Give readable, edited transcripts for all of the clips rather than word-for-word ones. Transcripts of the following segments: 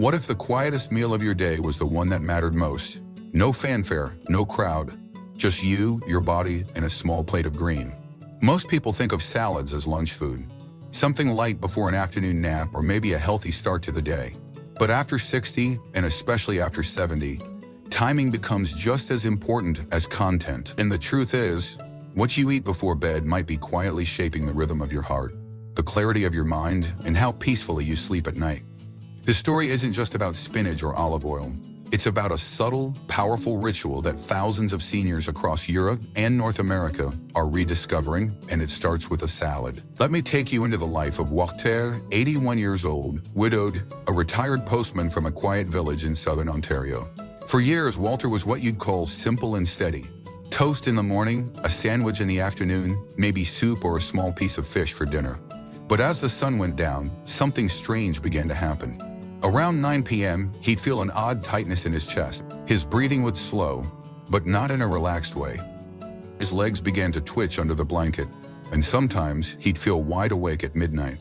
What if the quietest meal of your day was the one that mattered most? No fanfare, no crowd, just you, your body, and a small plate of green. Most people think of salads as lunch food, something light before an afternoon nap or maybe a healthy start to the day. But after 60, and especially after 70, timing becomes just as important as content. And the truth is, what you eat before bed might be quietly shaping the rhythm of your heart, the clarity of your mind, and how peacefully you sleep at night. This story isn't just about spinach or olive oil. It's about a subtle, powerful ritual that thousands of seniors across Europe and North America are rediscovering, and it starts with a salad. Let me take you into the life of Walter, 81 years old, widowed, a retired postman from a quiet village in southern Ontario. For years, Walter was what you'd call simple and steady. Toast in the morning, a sandwich in the afternoon, maybe soup or a small piece of fish for dinner. But as the sun went down, something strange began to happen. Around 9 p.m., he'd feel an odd tightness in his chest. His breathing would slow, but not in a relaxed way. His legs began to twitch under the blanket, and sometimes he'd feel wide awake at midnight.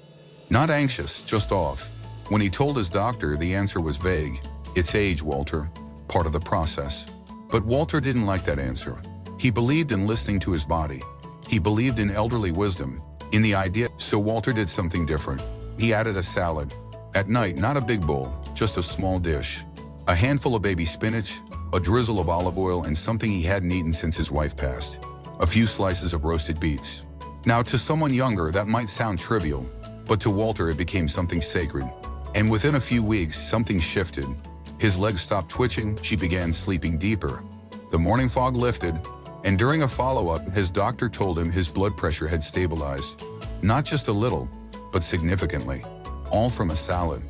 Not anxious, just off. When he told his doctor, the answer was vague. It's age, Walter. Part of the process. But Walter didn't like that answer. He believed in listening to his body. He believed in elderly wisdom, in the idea. So Walter did something different. He added a salad. At night, not a big bowl, just a small dish. A handful of baby spinach, a drizzle of olive oil, and something he hadn't eaten since his wife passed. A few slices of roasted beets. Now, to someone younger, that might sound trivial, but to Walter it became something sacred. And within a few weeks, something shifted. His legs stopped twitching, she began sleeping deeper. The morning fog lifted, and during a follow-up, his doctor told him his blood pressure had stabilized. Not just a little, but significantly. All from a salad.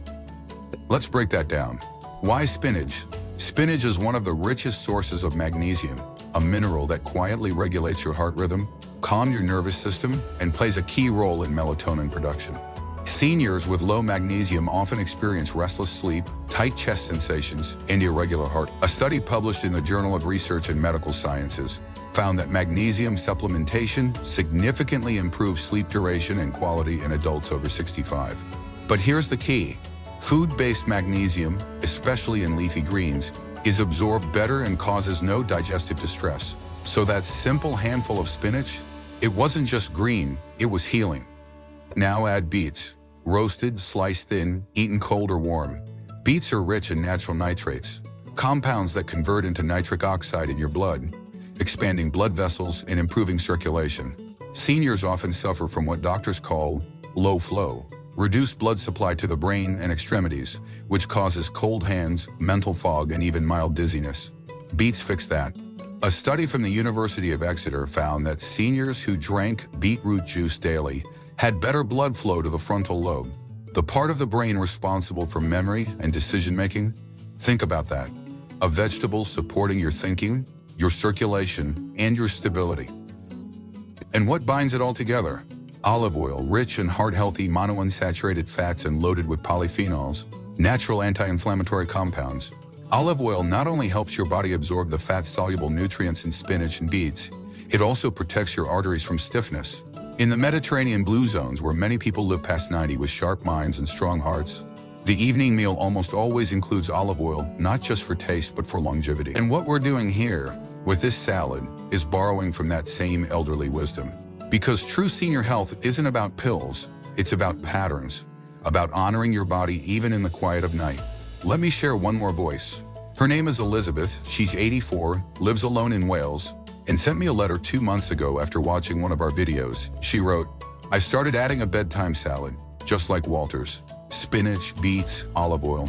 Let's break that down. Why spinach? Spinach is one of the richest sources of magnesium, a mineral that quietly regulates your heart rhythm, calms your nervous system, and plays a key role in melatonin production. Seniors with low magnesium often experience restless sleep, tight chest sensations, and irregular heart. A study published in the Journal of Research in Medical Sciences found that magnesium supplementation significantly improves sleep duration and quality in adults over 65. But here's the key. Food-based magnesium, especially in leafy greens, is absorbed better and causes no digestive distress. So that simple handful of spinach, it wasn't just green, it was healing. Now add beets. Roasted, sliced thin, eaten cold or warm. Beets are rich in natural nitrates, compounds that convert into nitric oxide in your blood, expanding blood vessels and improving circulation. Seniors often suffer from what doctors call low flow, reduced blood supply to the brain and extremities, which causes cold hands, mental fog, and even mild dizziness. Beets fix that. A study from the University of Exeter found that seniors who drank beetroot juice daily had better blood flow to the frontal lobe, the part of the brain responsible for memory and decision-making. Think about that. A vegetable supporting your thinking, your circulation, and your stability. And what binds it all together? Olive oil, rich in heart-healthy monounsaturated fats and loaded with polyphenols, natural anti-inflammatory compounds. Olive oil not only helps your body absorb the fat-soluble nutrients in spinach and beets, it also protects your arteries from stiffness. In the Mediterranean blue zones, where many people live past 90 with sharp minds and strong hearts, the evening meal almost always includes olive oil, not just for taste but for longevity. And what we're doing here with this salad is borrowing from that same elderly wisdom. Because true senior health isn't about pills, it's about patterns, about honoring your body even in the quiet of night. Let me share one more voice. Her name is Elizabeth, she's 84, lives alone in Wales, and sent me a letter 2 months ago after watching one of our videos. She wrote, "I started adding a bedtime salad, just like Walter's. Spinach, beets, olive oil.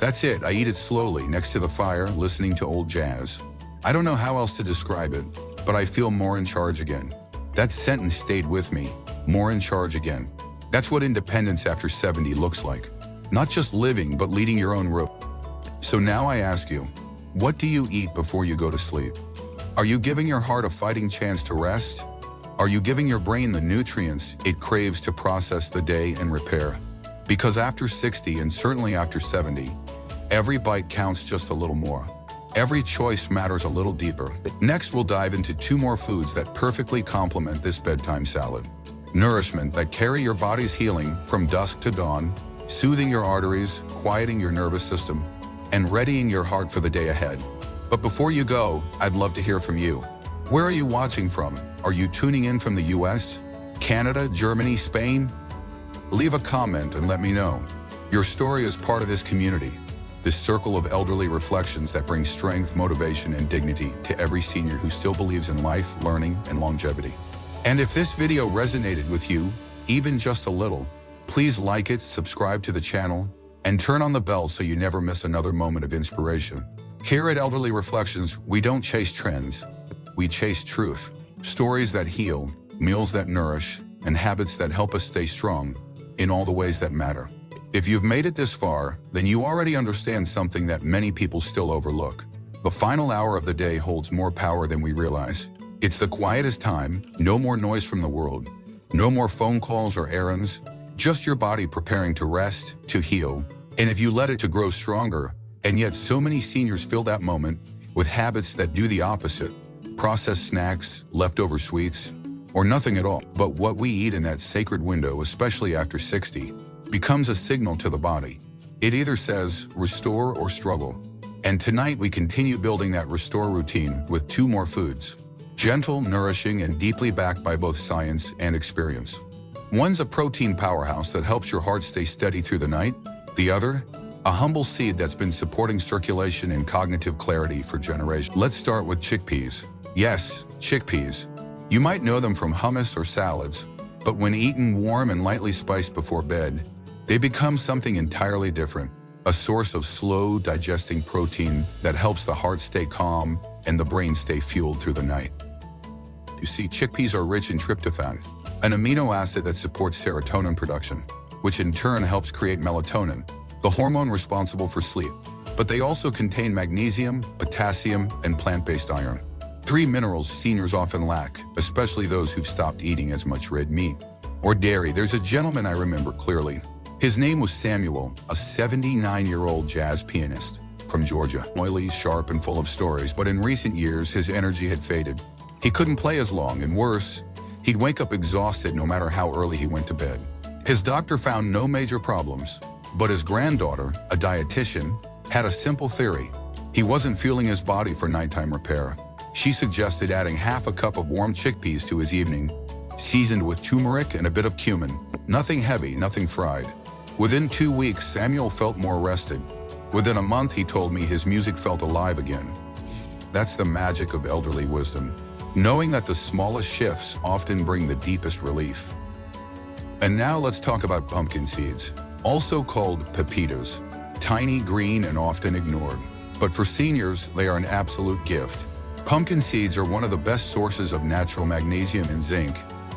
That's it, I eat it slowly next to the fire, listening to old jazz. I don't know how else to describe it, but I feel more in charge again." That sentence stayed with me, more in charge again. That's what independence after 70 looks like. Not just living, but leading your own rope. So now I ask you, what do you eat before you go to sleep? Are you giving your heart a fighting chance to rest? Are you giving your brain the nutrients it craves to process the day and repair? Because after 60, and certainly after 70, every bite counts just a little more. Every choice matters a little deeper. Next, we'll dive into 2 more foods that perfectly complement this bedtime salad. Nourishment that carry your body's healing from dusk to dawn, soothing your arteries, quieting your nervous system, and readying your heart for the day ahead. But before you go, I'd love to hear from you. Where are you watching from? Are you tuning in from the US, Canada, Germany, Spain? Leave a comment and let me know. Your story is part of this community, this circle of elderly reflections that brings strength, motivation, and dignity to every senior who still believes in life, learning, and longevity. And if this video resonated with you, even just a little, please like it, subscribe to the channel, and turn on the bell so you never miss another moment of inspiration. Here at Elderly Reflections, we don't chase trends, we chase truth. Stories that heal, meals that nourish, and habits that help us stay strong in all the ways that matter. If you've made it this far, then you already understand something that many people still overlook. The final hour of the day holds more power than we realize. It's the quietest time, no more noise from the world, no more phone calls or errands, just your body preparing to rest, to heal, and if you let it to grow stronger. And yet so many seniors fill that moment with habits that do the opposite. Processed snacks, leftover sweets, or nothing at all. But what we eat in that sacred window, especially after 60, becomes a signal to the body. It either says restore or struggle. And tonight we continue building that restore routine with two more foods. Gentle, nourishing, and deeply backed by both science and experience. One's a protein powerhouse that helps your heart stay steady through the night. The other, a humble seed that's been supporting circulation and cognitive clarity for generations. Let's start with chickpeas. Yes, chickpeas. You might know them from hummus or salads, but when eaten warm and lightly spiced before bed, they become something entirely different. A source of slow digesting protein that helps the heart stay calm and the brain stay fueled through the night. You see, chickpeas are rich in tryptophan, an amino acid that supports serotonin production, which in turn helps create melatonin, the hormone responsible for sleep. But they also contain magnesium, potassium, and plant-based iron. 3 minerals seniors often lack, especially those who've stopped eating as much red meat or dairy. There's a gentleman I remember clearly. His name was Samuel, a 79-year-old jazz pianist from Georgia. Oily, sharp, and full of stories, but in recent years, his energy had faded. He couldn't play as long, and worse, he'd wake up exhausted no matter how early he went to bed. His doctor found no major problems, but his granddaughter, a dietitian, had a simple theory. He wasn't fueling his body for nighttime repair. She suggested adding half a cup of warm chickpeas to his evening, seasoned with turmeric and a bit of cumin. Nothing heavy, nothing fried. Within 2 weeks, Samuel felt more rested. Within a month, he told me his music felt alive again. That's the magic of elderly wisdom, knowing that the smallest shifts often bring the deepest relief. And now let's talk about pumpkin seeds, also called pepitas. Tiny, green, and often ignored. But for seniors, they are an absolute gift. Pumpkin seeds are one of the best sources of natural magnesium and zinc,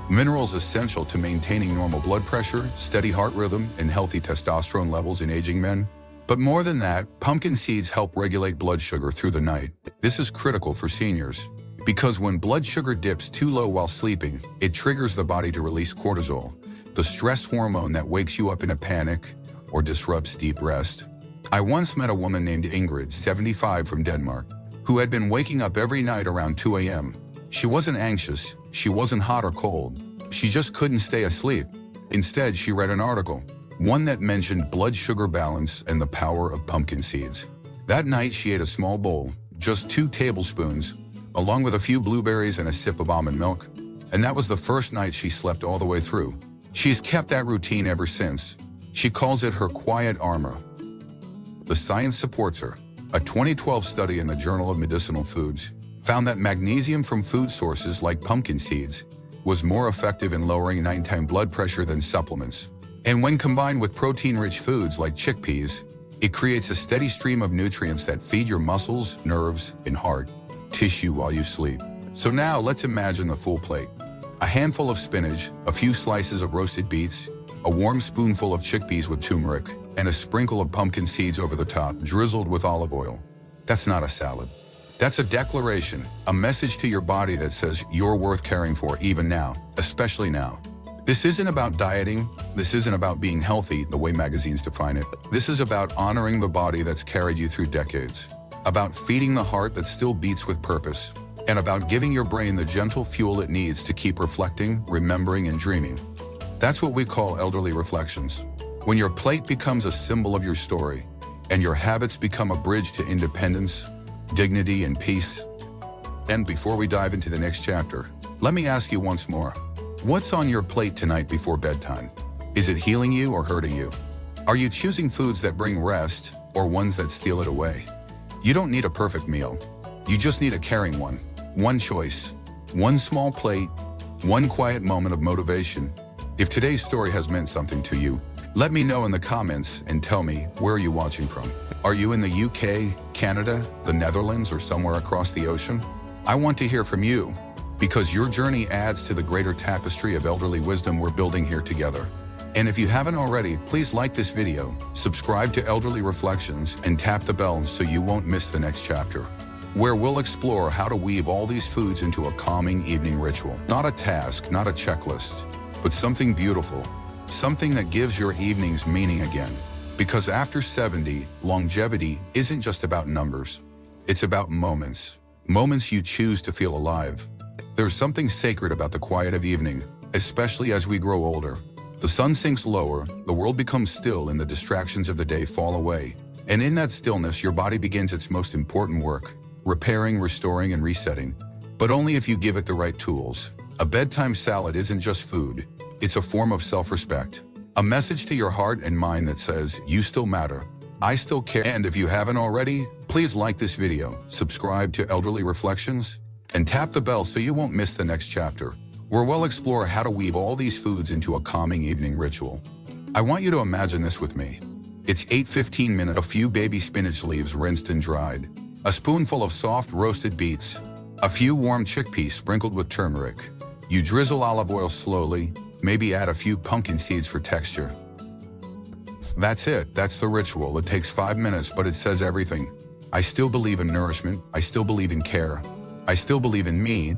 minerals essential to maintaining normal blood pressure, steady heart rhythm, and healthy testosterone levels in aging men. But more than that, pumpkin seeds help regulate blood sugar through the night. This is critical for seniors, because when blood sugar dips too low while sleeping, it triggers the body to release cortisol, the stress hormone that wakes you up in a panic or disrupts deep rest. I once met a woman named Ingrid, 75, from Denmark, who had been waking up every night around 2 a.m. She wasn't anxious, she wasn't hot or cold, she just couldn't stay asleep. Instead, she read an article, one that mentioned blood sugar balance and the power of pumpkin seeds. That night, she ate a small bowl, just 2 tablespoons, along with a few blueberries and a sip of almond milk. And that was the first night she slept all the way through. She's kept that routine ever since. She calls it her quiet armor. The science supports her. A 2012 study in the Journal of Medicinal Foods found that magnesium from food sources like pumpkin seeds was more effective in lowering nighttime blood pressure than supplements. And when combined with protein-rich foods like chickpeas, it creates a steady stream of nutrients that feed your muscles, nerves, and heart tissue while you sleep. So now let's imagine the full plate. A handful of spinach, a few slices of roasted beets, a warm spoonful of chickpeas with turmeric, and a sprinkle of pumpkin seeds over the top, drizzled with olive oil. That's not a salad. That's a declaration, a message to your body that says you're worth caring for even now, especially now. This isn't about dieting. This isn't about being healthy the way magazines define it. This is about honoring the body that's carried you through decades, about feeding the heart that still beats with purpose, and about giving your brain the gentle fuel it needs to keep reflecting, remembering, and dreaming. That's what we call elderly reflections. When your plate becomes a symbol of your story, and your habits become a bridge to independence, dignity, and peace. And before we dive into the next chapter, let me ask you once more, what's on your plate tonight before bedtime? Is it healing you or hurting you? Are you choosing foods that bring rest or ones that steal it away? You don't need a perfect meal. You just need a caring one. One choice, one small plate, one quiet moment of motivation. If today's story has meant something to you, let me know in the comments and tell me, where are you watching from? Are you in the UK, Canada, the Netherlands, or somewhere across the ocean? I want to hear from you, because your journey adds to the greater tapestry of elderly wisdom we're building here together. And if you haven't already, please like this video, subscribe to Elderly Reflections, and tap the bell so you won't miss the next chapter, where we'll explore how to weave all these foods into a calming evening ritual. Not a task, not a checklist, but something beautiful, something that gives your evenings meaning again. Because after 70, longevity isn't just about numbers. It's about moments. Moments you choose to feel alive. There's something sacred about the quiet of evening, especially as we grow older. The sun sinks lower, the world becomes still, and the distractions of the day fall away. And in that stillness, your body begins its most important work, repairing, restoring, and resetting. But only if you give it the right tools. A bedtime salad isn't just food. It's a form of self-respect. A message to your heart and mind that says, you still matter. I still care. And if you haven't already, please like this video, subscribe to Elderly Reflections, and tap the bell so you won't miss the next chapter, where we'll explore how to weave all these foods into a calming evening ritual. I want you to imagine this with me. It's 8:15, a few baby spinach leaves rinsed and dried, a spoonful of soft roasted beets, a few warm chickpeas sprinkled with turmeric. You drizzle olive oil slowly, maybe add a few pumpkin seeds for texture. That's it, that's the ritual. It takes 5 minutes, but it says everything. I still believe in nourishment, I still believe in care, I still believe in me.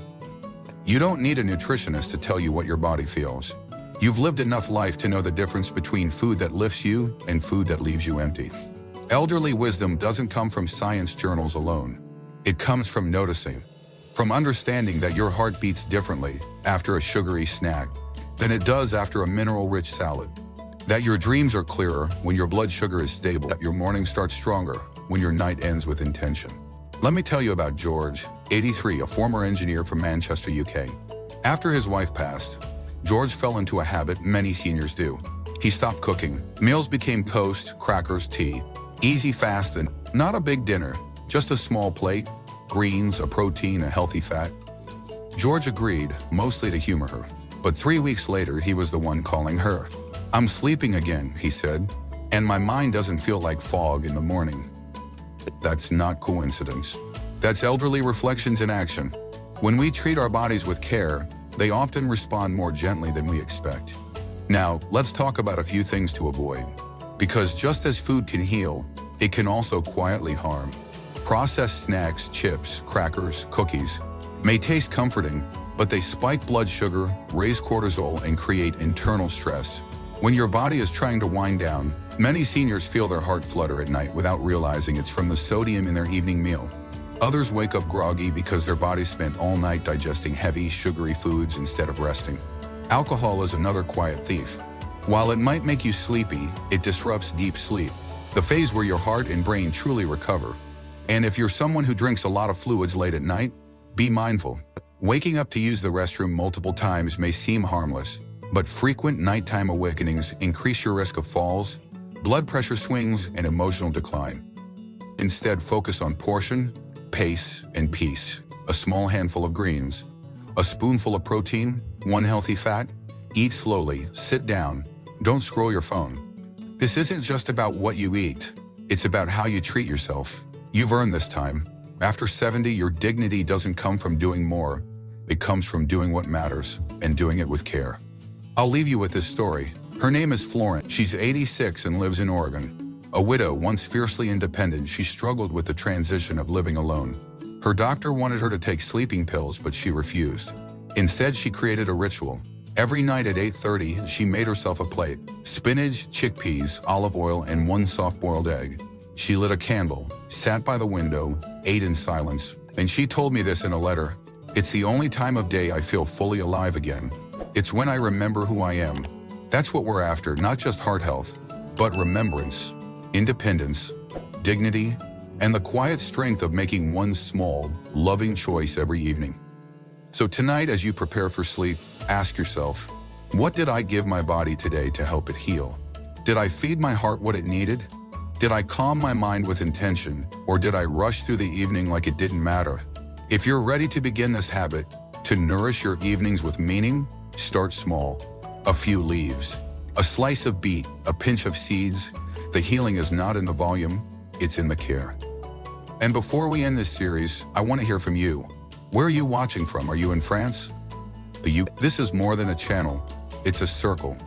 You don't need a nutritionist to tell you what your body feels. You've lived enough life to know the difference between food that lifts you and food that leaves you empty. Elderly wisdom doesn't come from science journals alone. It comes from noticing, from understanding that your heart beats differently after a sugary snack than it does after a mineral-rich salad. That your dreams are clearer when your blood sugar is stable, that your morning starts stronger when your night ends with intention. Let me tell you about George, 83, a former engineer from Manchester, UK. After his wife passed, George fell into a habit many seniors do. He stopped cooking. Meals became toast, crackers, tea. Easy, fast, and not a big dinner, just a small plate, greens, a protein, a healthy fat. George agreed, mostly to humor her. But 3 weeks later, he was the one calling her. I'm sleeping again, he said, and my mind doesn't feel like fog in the morning. That's not coincidence. That's elderly reflections in action. When we treat our bodies with care, they often respond more gently than we expect. Now, let's talk about a few things to avoid. Because just as food can heal, it can also quietly harm. Processed snacks, chips, crackers, cookies may taste comforting, but they spike blood sugar, raise cortisol, and create internal stress. When your body is trying to wind down, many seniors feel their heart flutter at night without realizing it's from the sodium in their evening meal. Others wake up groggy because their bodies spent all night digesting heavy, sugary foods instead of resting. Alcohol is another quiet thief. While it might make you sleepy, it disrupts deep sleep, the phase where your heart and brain truly recover. And if you're someone who drinks a lot of fluids late at night, be mindful. Waking up to use the restroom multiple times may seem harmless, but frequent nighttime awakenings increase your risk of falls, blood pressure swings, and emotional decline. Instead, focus on portion, pace, and peace. A small handful of greens, a spoonful of protein, one healthy fat. Eat slowly, sit down, don't scroll your phone. This isn't just about what you eat, it's about how you treat yourself. You've earned this time. After 70, your dignity doesn't come from doing more, it comes from doing what matters, and doing it with care. I'll leave you with this story. Her name is Florence. She's 86 and lives in Oregon. A widow, once fiercely independent, she struggled with the transition of living alone. Her doctor wanted her to take sleeping pills, but she refused. Instead, she created a ritual. Every night at 8:30, she made herself a plate. Spinach, chickpeas, olive oil, and one soft-boiled egg. She lit a candle, sat by the window, ate in silence, and she told me this in a letter. It's the only time of day I feel fully alive again. It's when I remember who I am. That's what we're after, not just heart health, but remembrance, independence, dignity, and the quiet strength of making one small, loving choice every evening. So tonight, as you prepare for sleep, ask yourself, what did I give my body today to help it heal? Did I feed my heart what it needed? Did I calm my mind with intention, or did I rush through the evening like it didn't matter? If you're ready to begin this habit, to nourish your evenings with meaning, start small. A few leaves, a slice of beet, a pinch of seeds. The healing is not in the volume, it's in the care. And before we end this series, I want to hear from you. Where are you watching from? Are you in France? This is more than a channel, it's a circle.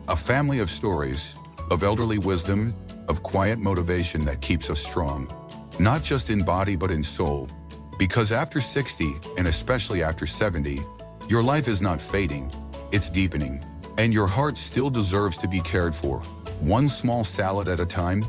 A family of stories, of elderly wisdom, of quiet motivation that keeps us strong. Not just in body but in soul. Because after 60, and especially after 70, your life is not fading, it's deepening. And your heart still deserves to be cared for, one small salad at a time.